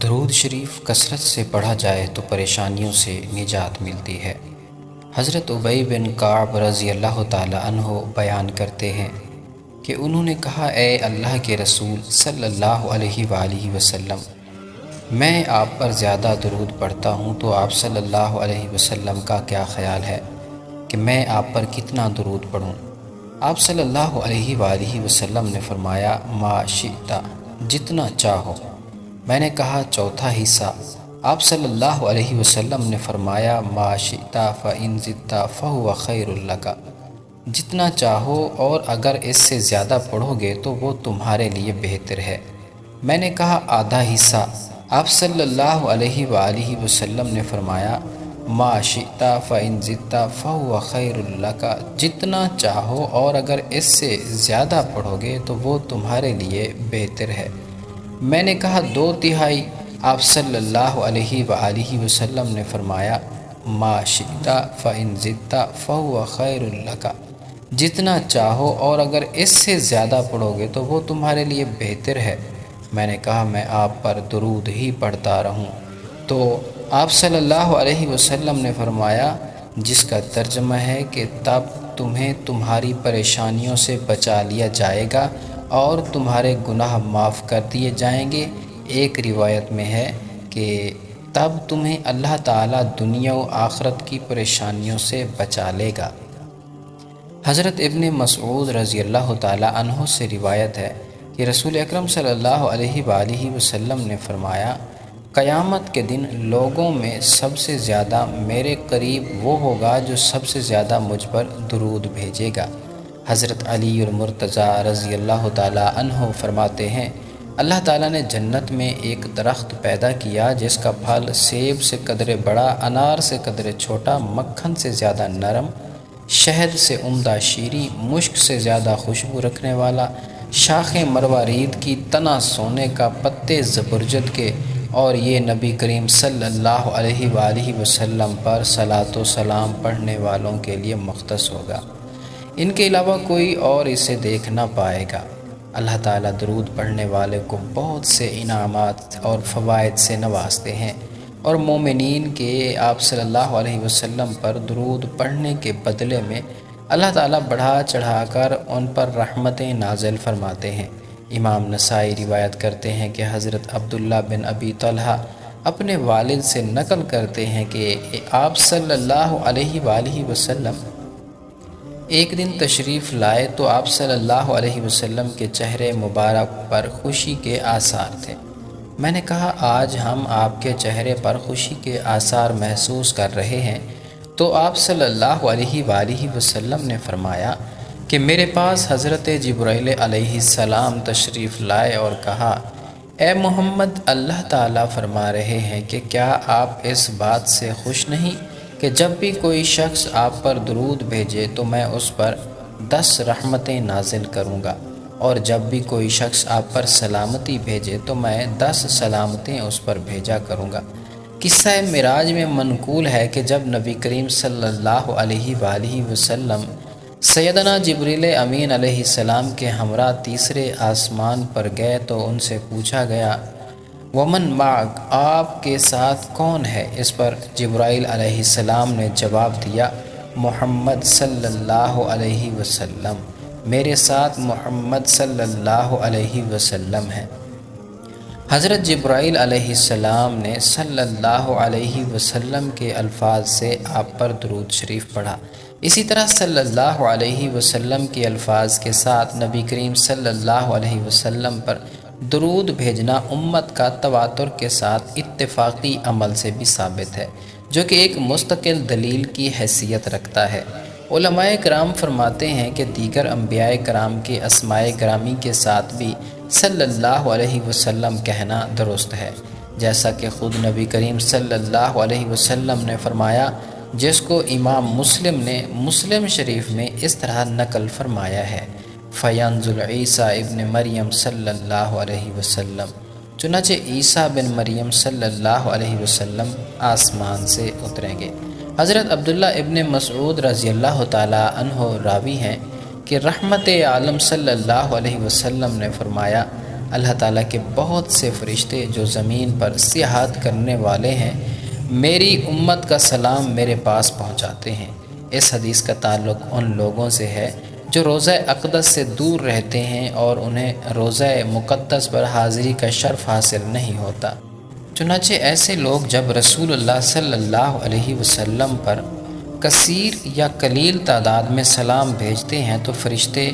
درود شریف کثرت سے پڑھا جائے تو پریشانیوں سے نجات ملتی ہے۔ حضرت ابی بن کعب رضی اللہ تعالی عنہ بیان کرتے ہیں کہ انہوں نے کہا، اے اللہ کے رسول صلی اللہ علیہ وآلہ وسلم، میں آپ پر زیادہ درود پڑھتا ہوں تو آپ صلی اللہ علیہ وسلم کا کیا خیال ہے کہ میں آپ پر کتنا درود پڑھوں؟ آپ صلی اللہ علیہ وآلہ وسلم نے فرمایا، ما شئت، جتنا چاہو۔ میں نے کہا چوتھا حصہ۔ آپ صلی اللہ علیہ وسلم نے فرمایا، ما شئت فإن زدت فهو خیر لک، جتنا چاہو اور اگر اس سے زیادہ پڑھو گے تو وہ تمہارے لیے بہتر ہے۔ میں نے کہا آدھا حصہ۔ آپ صلی اللہ علیہ وآلہ وسلم نے فرمایا، ما شئت فإن زدت فهو خیر لک، جتنا چاہو اور اگر اس سے زیادہ پڑھو گے تو وہ تمہارے لیے بہتر ہے۔ میں نے کہا دو تہائی۔ آپ صلی اللہ علیہ وآلہ وسلم نے فرمایا، ما شئت فإن زدت فهو خیر لک، جتنا چاہو اور اگر اس سے زیادہ پڑھو گے تو وہ تمہارے لیے بہتر ہے۔ میں نے کہا میں آپ پر درود ہی پڑھتا رہوں۔ تو آپ صلی اللہ علیہ وسلم نے فرمایا، جس کا ترجمہ ہے کہ تب تمہیں تمہاری پریشانیوں سے بچا لیا جائے گا اور تمہارے گناہ معاف کر دیے جائیں گے۔ ایک روایت میں ہے کہ تب تمہیں اللہ تعالیٰ دنیا و آخرت کی پریشانیوں سے بچا لے گا۔ حضرت ابن مسعود رضی اللہ تعالیٰ عنہ سے روایت ہے کہ رسول اکرم صلی اللہ علیہ وآلہ وسلم نے فرمایا، قیامت کے دن لوگوں میں سب سے زیادہ میرے قریب وہ ہوگا جو سب سے زیادہ مجھ پر درود بھیجے گا۔ حضرت علی المرتضیٰ رضی اللہ تعالیٰ عنہ فرماتے ہیں، اللہ تعالیٰ نے جنت میں ایک درخت پیدا کیا جس کا پھل سیب سے قدرے بڑا، انار سے قدرے چھوٹا، مکھن سے زیادہ نرم، شہد سے عمدہ شیریں، مشک سے زیادہ خوشبو رکھنے والا، شاخیں مروارید کی، تنا سونے کا، پتے زبرجد کے، اور یہ نبی کریم صلی اللہ علیہ وآلہ وسلم پر صلاۃ و سلام پڑھنے والوں کے لیے مختص ہوگا۔ ان کے علاوہ کوئی اور اسے دیکھ نہ پائے گا۔ اللہ تعالیٰ درود پڑھنے والے کو بہت سے انعامات اور فوائد سے نوازتے ہیں، اور مومنین کے آپ صلی اللہ علیہ وسلم پر درود پڑھنے کے بدلے میں اللہ تعالیٰ بڑھا چڑھا کر ان پر رحمتیں نازل فرماتے ہیں۔ امام نسائی روایت کرتے ہیں کہ حضرت عبداللہ بن ابی طلحہ اپنے والد سے نقل کرتے ہیں کہ آپ صلی اللہ علیہ وآلہ وسلم ایک دن تشریف لائے تو آپ صلی اللہ علیہ وسلم کے چہرے مبارک پر خوشی کے آثار تھے۔ میں نے کہا آج ہم آپ کے چہرے پر خوشی کے آثار محسوس کر رہے ہیں، تو آپ صلی اللہ علیہ وآلہ وسلم نے فرمایا کہ میرے پاس حضرت جبرائیل علیہ السلام تشریف لائے اور کہا، اے محمد، اللہ تعالیٰ فرما رہے ہیں کہ کیا آپ اس بات سے خوش نہیں کہ جب بھی کوئی شخص آپ پر درود بھیجے تو میں اس پر 10 رحمتیں نازل کروں گا، اور جب بھی کوئی شخص آپ پر سلامتی بھیجے تو میں 10 سلامتیں اس پر بھیجا کروں گا۔ قصہ معراج میں منقول ہے کہ جب نبی کریم صلی اللہ علیہ وآلہ وسلم سیدنا جبریل امین علیہ السلام کے ہمراہ تیسرے آسمان پر گئے تو ان سے پوچھا گیا، ومن معک، آپ کے ساتھ کون ہے؟ اس پر جبرائیل علیہ السلام نے جواب دیا، محمد صلی اللہ علیہ وسلم، میرے ساتھ محمد صلی اللہ علیہ وسلم ہے۔ حضرت جبرائیل علیہ السلام نے صلی اللہ علیہ وسلم کے الفاظ سے آپ پر درود شریف پڑھا۔ اسی طرح صلی اللہ علیہ وسلم کے الفاظ کے ساتھ نبی کریم صلی اللہ علیہ وسلم پر درود بھیجنا امت کا تواتر کے ساتھ اتفاقی عمل سے بھی ثابت ہے، جو کہ ایک مستقل دلیل کی حیثیت رکھتا ہے۔ علماء کرام فرماتے ہیں کہ دیگر انبیاء کرام کے اسماء گرامی کے ساتھ بھی صلی اللہ علیہ وسلم کہنا درست ہے، جیسا کہ خود نبی کریم صلی اللہ علیہ وسلم نے فرمایا، جس کو امام مسلم نے مسلم شریف میں اس طرح نقل فرمایا ہے، فینزل عیسیٰ ابن مریم صلی اللہ علیہ وسلم، چنانچہ عیسیٰ بن مریم صلی اللہ علیہ وسلم آسمان سے اتریں گے۔ حضرت عبداللہ ابن مسعود رضی اللہ تعالیٰ عنہ راوی ہیں کہ رحمت عالم صلی اللہ علیہ وسلم نے فرمایا، اللہ تعالیٰ کے بہت سے فرشتے جو زمین پر سیاحت کرنے والے ہیں میری امت کا سلام میرے پاس پہنچاتے ہیں۔ اس حدیث کا تعلق ان لوگوں سے ہے جو روضہ اقدس سے دور رہتے ہیں اور انہیں روضہ مقدس پر حاضری کا شرف حاصل نہیں ہوتا۔ چنانچہ ایسے لوگ جب رسول اللہ صلی اللہ علیہ وسلم پر کثیر یا قلیل تعداد میں سلام بھیجتے ہیں تو فرشتے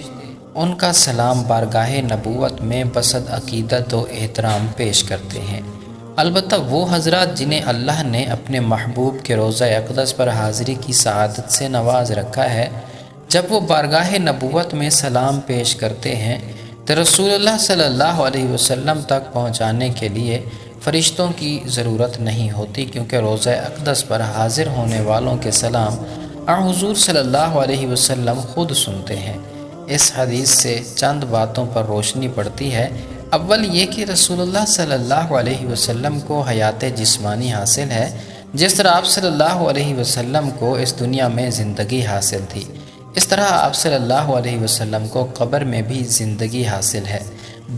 ان کا سلام بارگاہ نبوت میں بصد عقیدت و احترام پیش کرتے ہیں۔ البتہ وہ حضرات جنہیں اللہ نے اپنے محبوب کے روضہ اقدس پر حاضری کی سعادت سے نواز رکھا ہے، جب وہ بارگاہ نبوت میں سلام پیش کرتے ہیں تو رسول اللہ صلی اللہ علیہ وسلم تک پہنچانے کے لیے فرشتوں کی ضرورت نہیں ہوتی، کیونکہ روضہ اقدس پر حاضر ہونے والوں کے سلام حضور صلی اللہ علیہ وسلم خود سنتے ہیں۔ اس حدیث سے چند باتوں پر روشنی پڑتی ہے۔ اول یہ کہ رسول اللہ صلی اللہ علیہ وسلم کو حیات جسمانی حاصل ہے، جس طرح آپ صلی اللہ علیہ وسلم کو اس دنیا میں زندگی حاصل تھی، اس طرح آپ صلی اللہ علیہ وسلم کو قبر میں بھی زندگی حاصل ہے۔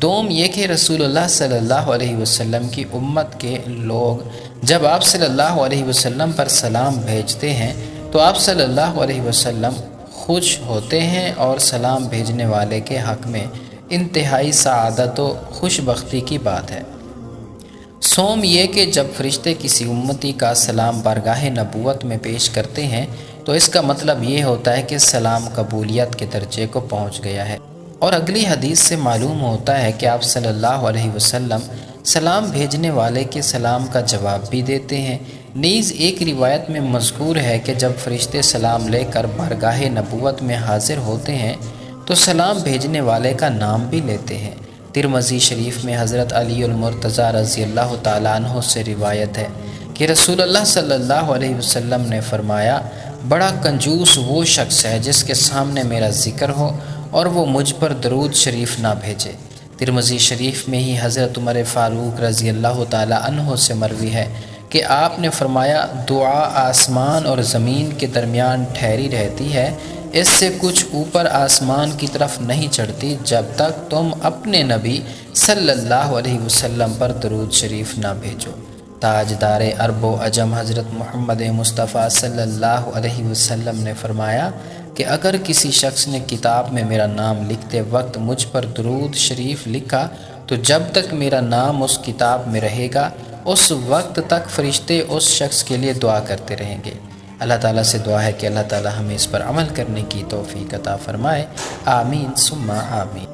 دوم یہ کہ رسول اللہ صلی اللہ علیہ وسلم کی امت کے لوگ جب آپ صلی اللہ علیہ وسلم پر سلام بھیجتے ہیں تو آپ صلی اللہ علیہ وسلم خوش ہوتے ہیں، اور سلام بھیجنے والے کے حق میں انتہائی سعادت و خوش بختی کی بات ہے۔ سوم یہ کہ جب فرشتے کسی امتی کا سلام بارگاہ نبوت میں پیش کرتے ہیں تو اس کا مطلب یہ ہوتا ہے کہ سلام قبولیت کے درجے کو پہنچ گیا ہے۔ اور اگلی حدیث سے معلوم ہوتا ہے کہ آپ صلی اللہ علیہ وسلم سلام بھیجنے والے کے سلام کا جواب بھی دیتے ہیں۔ نیز ایک روایت میں مذکور ہے کہ جب فرشتے سلام لے کر بارگاہ نبوت میں حاضر ہوتے ہیں تو سلام بھیجنے والے کا نام بھی لیتے ہیں۔ ترمذی شریف میں حضرت علی المرتضیٰ رضی اللہ تعالیٰ عنہ سے روایت ہے کہ رسول اللہ صلی اللہ علیہ وسلم نے فرمایا، بڑا کنجوس وہ شخص ہے جس کے سامنے میرا ذکر ہو اور وہ مجھ پر درود شریف نہ بھیجے۔ ترمذی شریف میں ہی حضرت عمر فاروق رضی اللہ تعالیٰ عنہ سے مروی ہے کہ آپ نے فرمایا، دعا آسمان اور زمین کے درمیان ٹھہری رہتی ہے، اس سے کچھ اوپر آسمان کی طرف نہیں چڑھتی جب تک تم اپنے نبی صلی اللہ علیہ وسلم پر درود شریف نہ بھیجو۔ تاجدار عرب و عجم حضرت محمد مصطفیٰ صلی اللہ علیہ وسلم نے فرمایا کہ اگر کسی شخص نے کتاب میں میرا نام لکھتے وقت مجھ پر درود شریف لکھا تو جب تک میرا نام اس کتاب میں رہے گا اس وقت تک فرشتے اس شخص کے لیے دعا کرتے رہیں گے۔ اللہ تعالیٰ سے دعا ہے کہ اللہ تعالیٰ ہمیں اس پر عمل کرنے کی توفیق عطا فرمائے۔ آمین ثم آمین۔